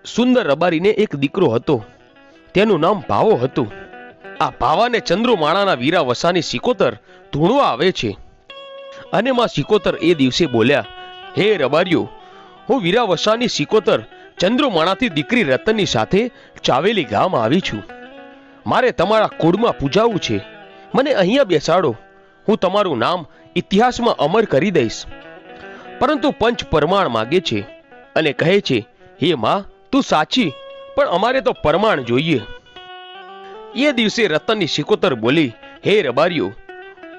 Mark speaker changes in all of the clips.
Speaker 1: સુંદર રબારીને એક દીકરો હતો, તેનું નામ ભાવો હતું. આ ભાવાને ચંદ્રુમાણાના વીરા વસાની સિકોતર ધૂણવા આવે છે. અને માં સિકોતર એ દિવસે બોલ્યા, હે રબારીઓ, હું વીરા વસાની સિકોતર ચંદ્રુમાણાથી દીકરી રતનની સાથે ચાવેલી ગામ આવી છું. મારે તમારા કુળમાં પૂજાવું છે. મને અહીંયા બેસાડો, હું તમારું નામ ઇતિહાસમાં અમર કરી દઈશ. પરંતુ પંચ પરમાણ માગે છે અને કહે છે, હે માં, તું સાચી, પણ અમારે તો પરમાણ જોઈએ. એ દિવસે રતનની સિકોતર બોલી, હે રબારીઓ,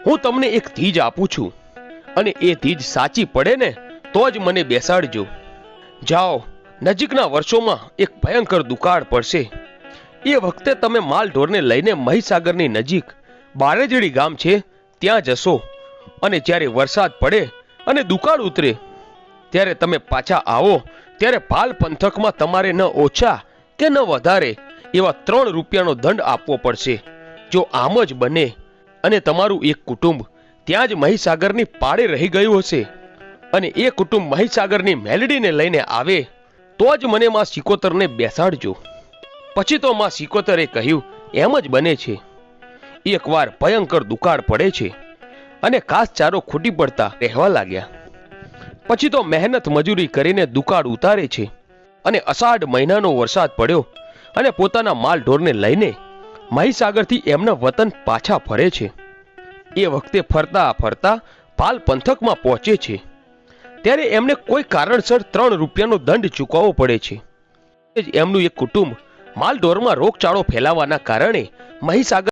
Speaker 1: હું તમને એક ધીજ આપું છું, અને એ ધીજ સાચી પડે ને તો જ મને બેસાડજો. જાઓ, નજીકના વર્ષોમાં એક ભયંકર દુકાળ પડશે. એ વખતે તમે માલ ઢોરને લઈને મહીસાગરની નજીક બારેજડી ગામ છે ત્યાં જશો, અને જ્યારે વરસાદ પડે અને દુકાળ ઉતરે ત્યારે તમે પાછા આવો ત્યારે પાલ પંથકમાં તમારે ન ઓછા કે ન વધારે એવા 3 રૂપિયાનો દંડ આપવો પડશે. જો આમ જ બને અને તમારું એક કુટુંબ ત્યાં જ મહીસાગરની પાળે રહી ગયું હશે અને એ કુટુંબ મહીસાગરની મેલડીને લઈને આવે તો જ મને માં સિકોતરને બેસાડજો. પછી તો માં સિકોતરે કહ્યું, એમ જ બને છે. એકવાર ભયંકર દુકાળ પડે છે અને ઘાસચારો ખૂટી પડતા રહેવા લાગ્યા. પછી તો મહેનત મજૂરી કરીને દુકાળ ઉતારે છે અને અષાઢ મહિનાનો વરસાદ પડ્યો અને પોતાના માલ ઢોરને લઈને મહીસાગરથી એમના વતન પાછા ફરે છે. એ વખતે ફરતા ફરતા પાલ પંથકમાં પહોંચે છે ત્યારે એમને કોઈ કારણસર 3 રૂપિયાનો દંડ ચૂકવવો પડે છે. એમનું એક કુટુંબ માલ ઢોરમાં રોગચાળો ફેલાવાના કારણે મહીસાગર